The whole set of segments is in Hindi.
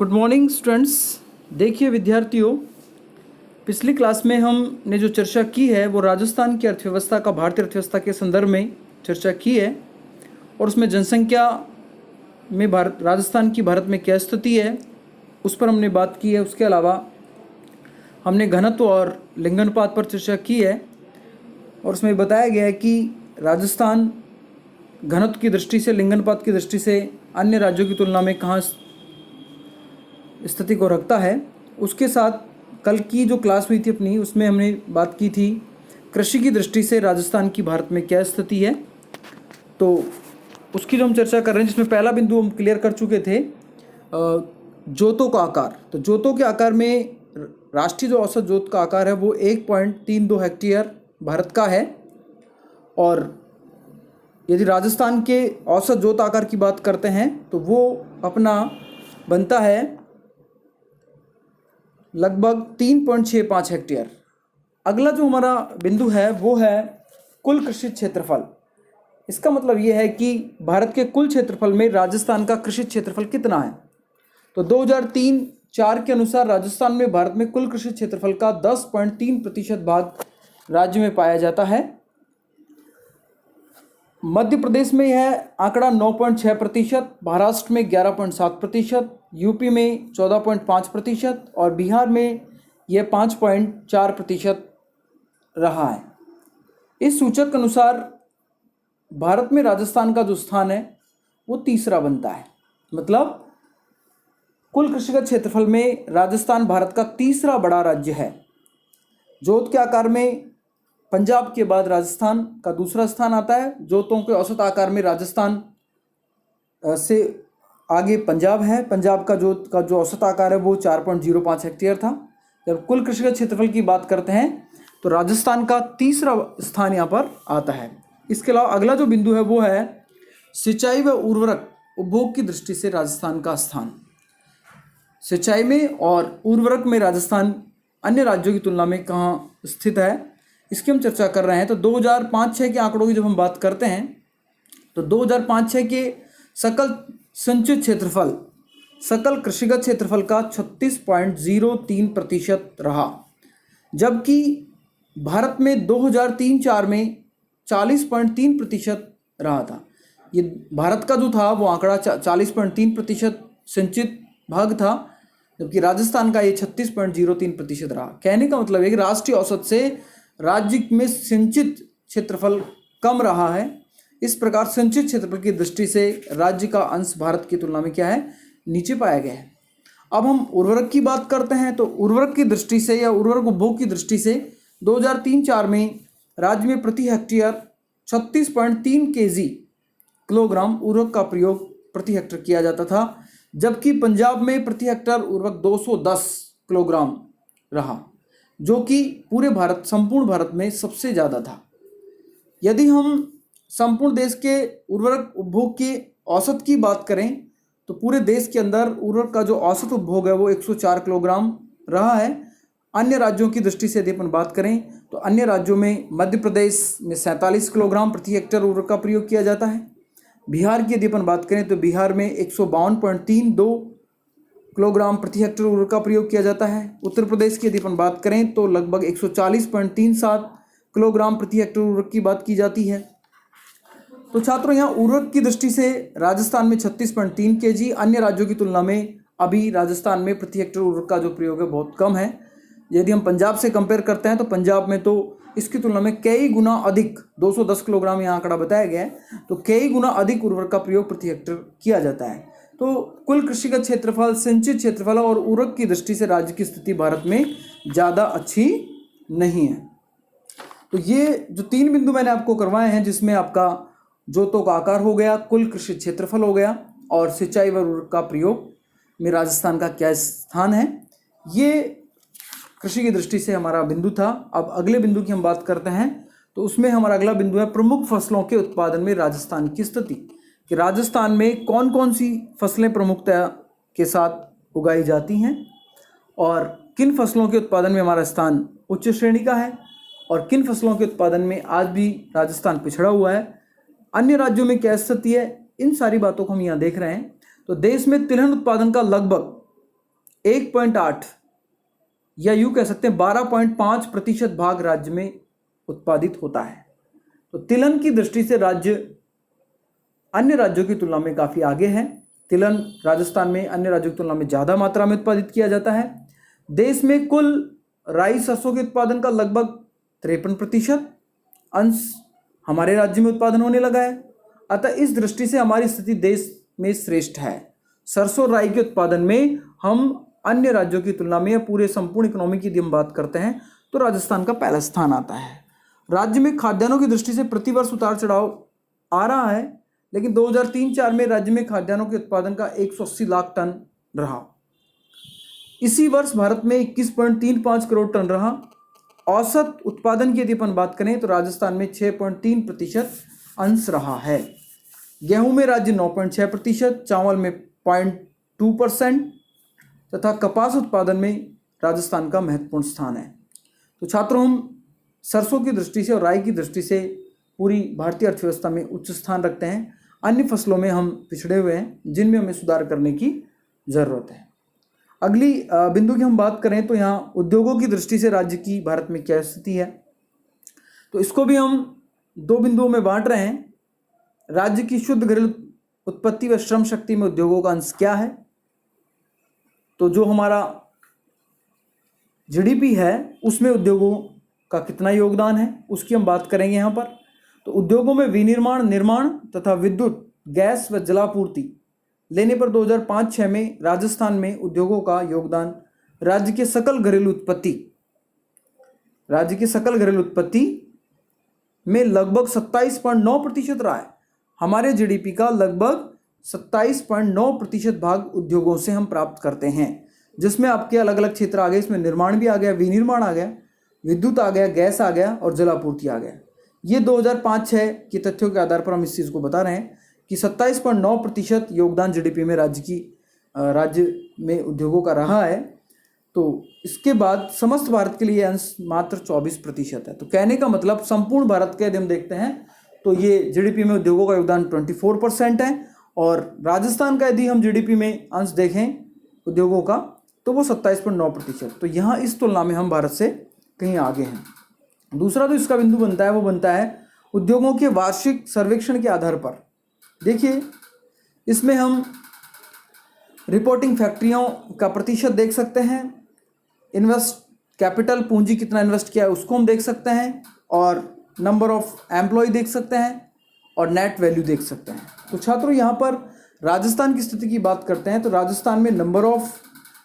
Good morning students. देखिए विद्यार्थियों, पिछली क्लास में हमने जो चर्चा की है वो राजस्थान की अर्थव्यवस्था का भारतीय अर्थव्यवस्था के संदर्भ में चर्चा की है और उसमें जनसंख्या में राजस्थान की भारत में क्या स्थिति है उस पर हमने बात की है। उसके अलावा हमने घनत्व और लिंगानुपात पर चर्चा की है और उसमें बताया गया है कि राजस्थान घनत्व की दृष्टि से, लिंगानुपात की दृष्टि से अन्य राज्यों की तुलना में कहाँ स्थिति को रखता है। उसके साथ कल की जो क्लास हुई थी अपनी, उसमें हमने बात की थी कृषि की दृष्टि से राजस्थान की भारत में क्या स्थिति है, तो उसकी जो हम चर्चा कर रहे हैं, जिसमें पहला बिंदु हम क्लियर कर चुके थे जोतों का आकार। तो जोतों के आकार में राष्ट्रीय जो औसत जोत का आकार है वो 1.32 हेक्टेयर भारत का है और यदि राजस्थान के औसत जोत आकार की बात करते हैं तो वो अपना बनता है लगभग 3.65 हेक्टेयर। अगला जो हमारा बिंदु है वो है कुल कृषि क्षेत्रफल। इसका मतलब ये है कि भारत के कुल क्षेत्रफल में राजस्थान का कृषि क्षेत्रफल कितना है। तो 2003-04 के अनुसार राजस्थान में भारत में कुल कृषि क्षेत्रफल का 10.3% भाग राज्य में पाया जाता है। मध्य प्रदेश में यह आंकड़ा 9.6%, महाराष्ट्र में 11.7%, यूपी में 14.5% और बिहार में यह 5.4% रहा है। इस सूचक के अनुसार भारत में राजस्थान का जो स्थान है वो तीसरा बनता है। मतलब कुल कृषिगत क्षेत्रफल में राजस्थान भारत का तीसरा बड़ा राज्य है। जोत के आकार में पंजाब के बाद राजस्थान का दूसरा स्थान आता है। जोतों के औसत आकार में राजस्थान से आगे पंजाब है। पंजाब का जोत का जो औसत आकार है वो 4.05 हेक्टेयर था। जब कुल कृषिगत क्षेत्रफल की बात करते हैं तो राजस्थान का तीसरा स्थान यहाँ पर आता है। इसके अलावा अगला जो बिंदु है वो है सिंचाई व उर्वरक उपभोग की दृष्टि से राजस्थान का स्थान। सिंचाई में और उर्वरक में राजस्थान अन्य राज्यों की तुलना में कहाँ स्थित है, इसकी हम चर्चा कर रहे हैं। तो 2005-06 के आंकड़ों की जब हम बात करते हैं तो 2005-06 के सकल संचित क्षेत्रफल, सकल कृषिगत क्षेत्रफल का 36.03% रहा, जबकि भारत में 2003-04 में 40.3% रहा था। ये भारत का जो था वो आंकड़ा 40.3% सिंचित भाग था, जबकि राजस्थान का ये 36.03% रहा। कहने का मतलब है कि राष्ट्रीय औसत से राज्य में सिंचित क्षेत्रफल कम रहा है। इस प्रकार सिंचित क्षेत्रफल की दृष्टि से राज्य का अंश भारत की तुलना में क्या है, नीचे पाया गया है। अब हम उर्वरक की बात करते हैं तो उर्वरक की दृष्टि से या उर्वरक उपभोग की दृष्टि से 2003-04 में राज्य में प्रति हेक्टेयर 36.3 किलोग्राम उर्वरक का प्रयोग प्रति हेक्टेयर किया जाता था, जबकि पंजाब में प्रति हेक्टेयर उर्वरक 210 किलोग्राम रहा, जो कि पूरे भारत, संपूर्ण भारत में सबसे ज़्यादा था। यदि हम संपूर्ण देश के उर्वरक उपभोग के औसत की बात करें तो पूरे देश के अंदर उर्वरक का जो औसत उपभोग है वो 104 किलोग्राम रहा है। अन्य राज्यों की दृष्टि से यदि अपन बात करें तो अन्य राज्यों में मध्य प्रदेश में 47 किलोग्राम प्रति हेक्टेयर उर्वरक का प्रयोग किया जाता है। बिहार की यदि अपन बात करें तो बिहार में 152.32 किलोग्राम प्रति हेक्टेयर उर्वरक का प्रयोग किया जाता है। उत्तर प्रदेश की यदि अपन बात करें तो लगभग 140.37 किलोग्राम प्रति हेक्टेयर उर्वरक की बात की जाती है। तो छात्रों, यहाँ उर्वरक की दृष्टि से राजस्थान में 36.3 kg, अन्य राज्यों की तुलना में अभी राजस्थान में प्रति हेक्टेयर उर्वरक का जो प्रयोग है बहुत कम है। यदि हम पंजाब से कंपेयर करते हैं तो पंजाब में तो इसकी तुलना में कई गुना अधिक 210 किलोग्राम यहाँ आंकड़ा बताया गया है, तो कई गुना अधिक उर्वरक का प्रयोग प्रति हेक्टेयर किया जाता है। तो कुल कृषिगत क्षेत्रफल, सिंचित क्षेत्रफल और उर्वरक की दृष्टि से राज्य की स्थिति भारत में ज़्यादा अच्छी नहीं है। तो ये जो 3 बिंदु मैंने आपको करवाए हैं, जिसमें आपका जोतों का आकार हो गया, कुल कृषि क्षेत्रफल हो गया और सिंचाई व उर्वरक का प्रयोग में राजस्थान का क्या स्थान है, ये कृषि की दृष्टि से हमारा बिंदु था। अब अगले बिंदु की हम बात करते हैं तो उसमें हमारा अगला बिंदु है प्रमुख फसलों के उत्पादन में राजस्थान की स्थिति, कि राजस्थान में कौन कौन सी फसलें प्रमुखता के साथ उगाई जाती हैं और किन फसलों के उत्पादन में हमारा स्थान उच्च श्रेणी का है और किन फसलों के उत्पादन में आज भी राजस्थान पिछड़ा हुआ है, अन्य राज्यों में क्या स्थिति है। इन सारी बातों को हम यहाँ देख रहे हैं। तो देश में तिलहन उत्पादन का लगभग 1.8 या यूँ कह सकते हैं 12.5% भाग राज्य में उत्पादित होता है। तो तिलहन की दृष्टि से राज्य अन्य राज्यों की तुलना में काफ़ी आगे है। तिलहन राजस्थान में अन्य राज्यों की तुलना में ज़्यादा मात्रा में उत्पादित किया जाता है। देश में कुल राई सरसों के उत्पादन का लगभग 53% अंश हमारे राज्य में उत्पादन होने लगा है। अतः इस दृष्टि से हमारी स्थिति देश में श्रेष्ठ है। सरसों राई के उत्पादन में हम अन्य राज्यों की तुलना में या पूरे संपूर्ण इकोनॉमी की यदि हम बात करते हैं तो राजस्थान का पहला स्थान आता है। राज्य में खाद्यान्नों की दृष्टि से प्रतिवर्ष उतार चढ़ाव आ रहा है, लेकिन 2003-04 में राज्य में खाद्यान्नों के उत्पादन का 180 लाख टन रहा। इसी वर्ष भारत में 21.35 करोड़ टन रहा। औसत उत्पादन की यदि अपन बात करें तो राजस्थान में 6.3% अंश रहा है। गेहूं में राज्य 9.6%, चावल में 0.2% तथा कपास उत्पादन में राजस्थान का महत्वपूर्ण स्थान है। तो छात्रों, हम सरसों की दृष्टि से और राई की दृष्टि से पूरी भारतीय अर्थव्यवस्था में उच्च स्थान रखते हैं। अन्य फसलों में हम पिछड़े हुए हैं, जिनमें हमें सुधार करने की ज़रूरत है। अगली बिंदु की हम बात करें तो यहाँ उद्योगों की दृष्टि से राज्य की भारत में क्या स्थिति है, तो इसको भी हम दो बिंदुओं में बांट रहे हैं। राज्य की शुद्ध घरेलू उत्पत्ति व श्रम शक्ति में उद्योगों का अंश क्या है। तो जो हमारा जीडीपी है उसमें उद्योगों का कितना योगदान है उसकी हम बात करेंगे यहाँ पर। तो उद्योगों में विनिर्माण, निर्माण तथा विद्युत, गैस व जलापूर्ति लेने पर 2005-06 में राजस्थान में उद्योगों का योगदान राज्य के सकल घरेलू उत्पत्ति में लगभग 27.9% रहा है। हमारे जीडीपी का लगभग 27.9% भाग उद्योगों से हम प्राप्त करते हैं, जिसमें आपके अलग अलग क्षेत्र आ गए। इसमें निर्माण भी आ गया, विनिर्माण आ गया, विद्युत आ गया, गैस आ गया और जलापूर्ति आ गया। ये 2005-06 के तथ्यों के आधार पर हम इस चीज़ को बता रहे हैं कि 27.9% योगदान जीडीपी में राज्य में उद्योगों का रहा है। तो इसके बाद समस्त भारत के लिए अंश मात्र 24% है। तो कहने का मतलब संपूर्ण भारत के यदि हम देखते हैं तो ये जीडीपी में उद्योगों का योगदान 24% है, और राजस्थान का यदि हम जीडीपी में अंश देखें उद्योगों का तो वो 27.9%। तो यहाँ इस तुलना में हम भारत से कहीं आगे हैं। दूसरा जो इसका बिंदु बनता है वो बनता है उद्योगों के वार्षिक सर्वेक्षण के आधार पर। देखिए, इसमें हम रिपोर्टिंग फैक्ट्रियों का प्रतिशत देख सकते हैं, इन्वेस्ट कैपिटल, पूंजी कितना इन्वेस्ट किया है उसको हम देख सकते हैं, और नंबर ऑफ एम्प्लॉय देख सकते हैं, और नेट वैल्यू देख सकते हैं। तो छात्रों, यहाँ पर राजस्थान की स्थिति की बात करते हैं तो राजस्थान में नंबर ऑफ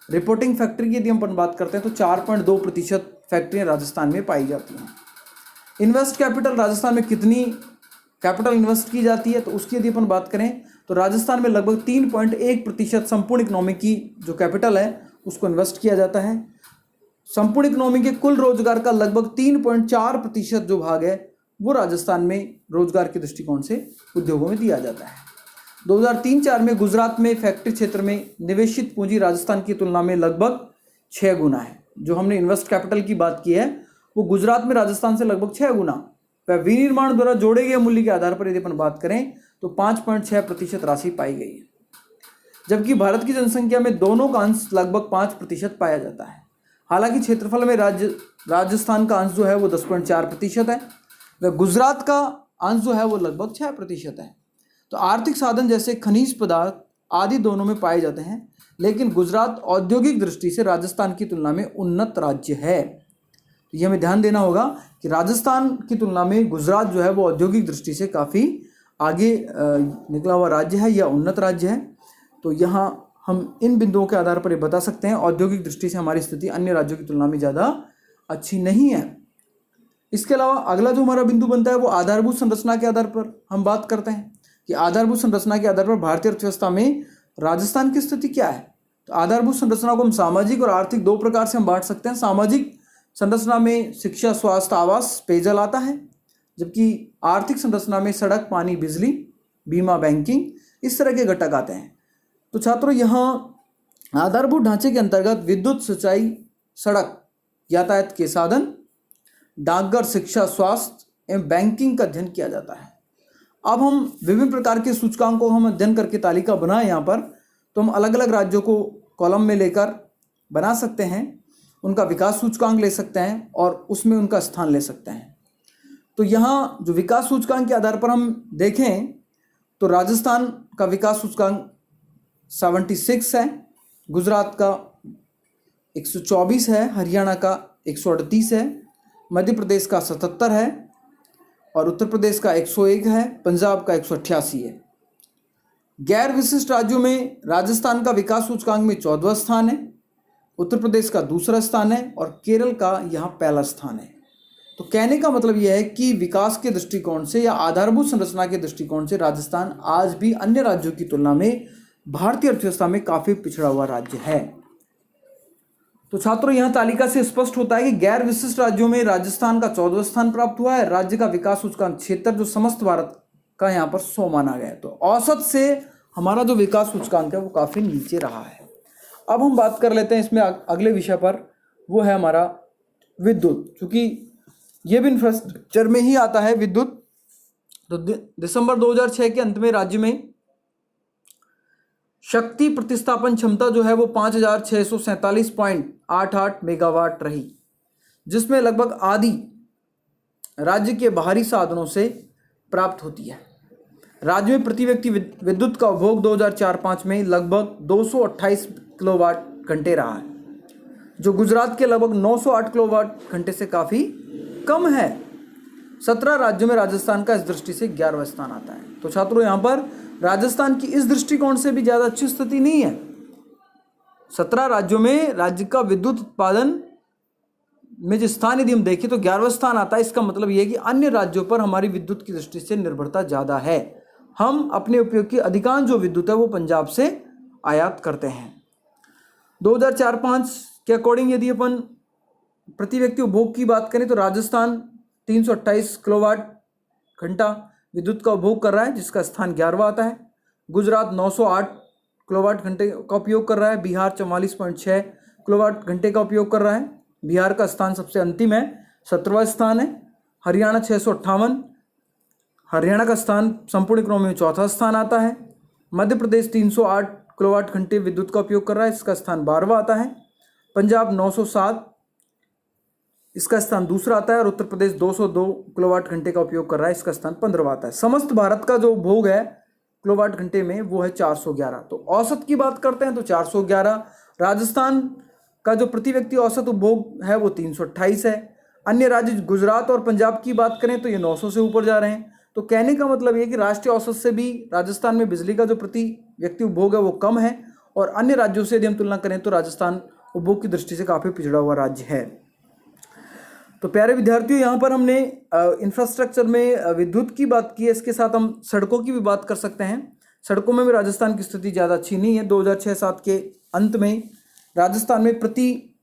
रिपोर्टिंग फैक्ट्री की यदि हम बात करते हैं तो 4.2% फैक्ट्रियाँ राजस्थान में पाई जाती हैं। इन्वेस्ट कैपिटल, राजस्थान में कितनी कैपिटल इन्वेस्ट की जाती है तो उसकी यदि अपन बात करें तो राजस्थान में लगभग 3.1% संपूर्ण इकोनॉमी की जो कैपिटल है उसको इन्वेस्ट किया जाता है। संपूर्ण इकोनॉमी के कुल रोजगार का लगभग 3.4% जो भाग है वो राजस्थान में रोजगार के दृष्टिकोण से उद्योगों में दिया जाता है। 2003-04 में गुजरात में फैक्ट्री क्षेत्र में निवेशित पूंजी राजस्थान की तुलना में लगभग 6 गुना है। जो हमने इन्वेस्ट कैपिटल की बात की है वो गुजरात में राजस्थान से लगभग 6 गुना। वह विनिर्माण द्वारा जोड़े गए मूल्य के आधार पर यदि अपन बात करें तो 5.6% राशि पाई गई है, जबकि भारत की जनसंख्या में दोनों का अंश लगभग 5% पाया जाता है। हालांकि क्षेत्रफल में राजस्थान का अंश जो है वो 10.4% है, वह गुजरात का अंश जो है वो लगभग 6% है। तो आर्थिक साधन जैसे खनिज पदार्थ आदि दोनों में पाए जाते हैं, लेकिन गुजरात औद्योगिक दृष्टि से राजस्थान की तुलना में उन्नत राज्य है। तो ये हमें ध्यान देना होगा कि राजस्थान की तुलना में गुजरात जो है वो औद्योगिक दृष्टि से काफ़ी आगे निकला हुआ राज्य है या उन्नत राज्य है। तो यहाँ हम इन बिंदुओं के आधार पर ये बता सकते हैं औद्योगिक दृष्टि से हमारी स्थिति अन्य राज्यों की तुलना में ज़्यादा अच्छी नहीं है। इसके अलावा अगला जो हमारा बिंदु बनता है वो आधारभूत संरचना के आधार पर हम बात करते हैं कि आधारभूत संरचना के आधार पर भारतीय अर्थव्यवस्था में राजस्थान की स्थिति क्या है। तो आधारभूत संरचना को हम सामाजिक और आर्थिक दो प्रकार से हम बांट सकते हैं। सामाजिक संरचना में शिक्षा, स्वास्थ्य, आवास, पेयजल आता है, जबकि आर्थिक संरचना में सड़क, पानी, बिजली, बीमा, बैंकिंग इस तरह के घटक आते हैं। तो छात्रों, यहाँ आधारभूत ढांचे के अंतर्गत विद्युत, सिंचाई, सड़क, यातायात के साधन, डाकघर, शिक्षा, स्वास्थ्य एवं बैंकिंग का अध्ययन किया जाता है। अब हम विभिन्न प्रकार के सूचकांकों को हम अध्ययन करके तालिका बनाएं यहाँ पर, तो हम अलग अलग राज्यों को कॉलम में लेकर बना सकते हैं, उनका विकास सूचकांक ले सकते हैं और उसमें उनका स्थान ले सकते हैं। तो यहाँ जो विकास सूचकांक के आधार पर हम देखें तो राजस्थान का विकास सूचकांक 76 है, गुजरात का 124 है, हरियाणा का 138 है, मध्य प्रदेश का 77 है और उत्तर प्रदेश का 101 है, पंजाब का 188 है। गैर विशिष्ट राज्यों में राजस्थान का विकास सूचकांक में 14वां स्थान है, उत्तर प्रदेश का दूसरा स्थान है और केरल का यहाँ पहला स्थान है। तो कहने का मतलब यह है कि विकास के दृष्टिकोण से या आधारभूत संरचना के दृष्टिकोण से राजस्थान आज भी अन्य राज्यों की तुलना में भारतीय अर्थव्यवस्था में काफी पिछड़ा हुआ राज्य है। तो छात्रों, यह तालिका से स्पष्ट होता है कि गैर विशिष्ट राज्यों में राजस्थान का 14वां स्थान प्राप्त हुआ है। राज्य का विकास सूचकांक 76 जो समस्त भारत का यहाँ पर 100 माना गया है। तो औसत से हमारा जो विकास सूचकांक है वो काफी नीचे रहा है। अब हम बात कर लेते हैं इसमें अगले विषय पर, वो है हमारा विद्युत। चूंकि ये भी इंफ्रास्ट्रक्चर में ही आता है विद्युत। तो दिसंबर 2006 के अंत में राज्य में शक्ति प्रतिस्थापन क्षमता जो है वो 5647.88 मेगावाट रही, जिसमें लगभग आधी राज्य के बाहरी साधनों से प्राप्त होती है। राज्य में प्रति व्यक्ति विद्युत का उपभोग 2004-05 में लगभग 228 किलोवाट घंटे रहा है, जो गुजरात के लगभग 908 किलोवाट घंटे से काफ़ी कम है। 17 राज्यों में राजस्थान का इस दृष्टि से 11वां स्थान आता है। तो छात्रों, यहाँ पर राजस्थान की इस दृष्टिकोण से भी ज़्यादा अच्छी स्थिति नहीं है। 17 राज्यों में राज्य का विद्युत उत्पादन में जो स्थान यदि हम देखें तो 11वां स्थान आता है। इसका मतलब यह है कि अन्य राज्यों पर हमारी विद्युत की दृष्टि से निर्भरता ज़्यादा है। हम अपने उपयोग की अधिकांश जो विद्युत है वो पंजाब से आयात करते हैं। 2004-05 के अकॉर्डिंग यदि अपन प्रति व्यक्ति उपभोग की बात करें तो राजस्थान 328 किलोवाट घंटा विद्युत का उपभोग कर रहा है, जिसका स्थान 11वां आता है। गुजरात 908 किलोवाट घंटे का उपयोग कर रहा है। बिहार 44.6 किलोवाट घंटे का उपयोग कर रहा है। बिहार का स्थान सबसे अंतिम है, 17वां स्थान है। हरियाणा 658, हरियाणा का स्थान संपूर्ण इकोनॉमी में 4था स्थान आता है। मध्य प्रदेश 308 किलोवाट घंटे विद्युत का उपयोग कर रहा है, इसका स्थान 12वां आता है। पंजाब 907, इसका स्थान दूसरा आता है और उत्तर प्रदेश 202 किलोवाट घंटे का उपयोग कर रहा है, इसका स्थान 15वां आता है। समस्त भारत का जो उपभोग है किलोवाट घंटे में वो है 411। तो औसत की बात करते हैं तो 411। राजस्थान का जो प्रति व्यक्ति औसत उपभोग है वो 328 है। अन्य राज्य गुजरात और पंजाब की बात करें तो ये 900 से ऊपर जा रहे हैं। तो कहने का मतलब ये कि राष्ट्रीय औसत से भी राजस्थान में बिजली का जो प्रति व्यक्ति उपभोग है वो कम है और अन्य राज्यों से यदि हम तुलना करें तो राजस्थान उपभोग की दृष्टि से काफ़ी पिछड़ा हुआ राज्य है। तो प्यारे विद्यार्थियों, यहाँ पर हमने इंफ्रास्ट्रक्चर में विद्युत की बात की है, इसके साथ हम सड़कों की भी बात कर सकते हैं। सड़कों में भी राजस्थान की स्थिति ज़्यादा अच्छी नहीं है। 2006-07 के अंत में राजस्थान में प्रति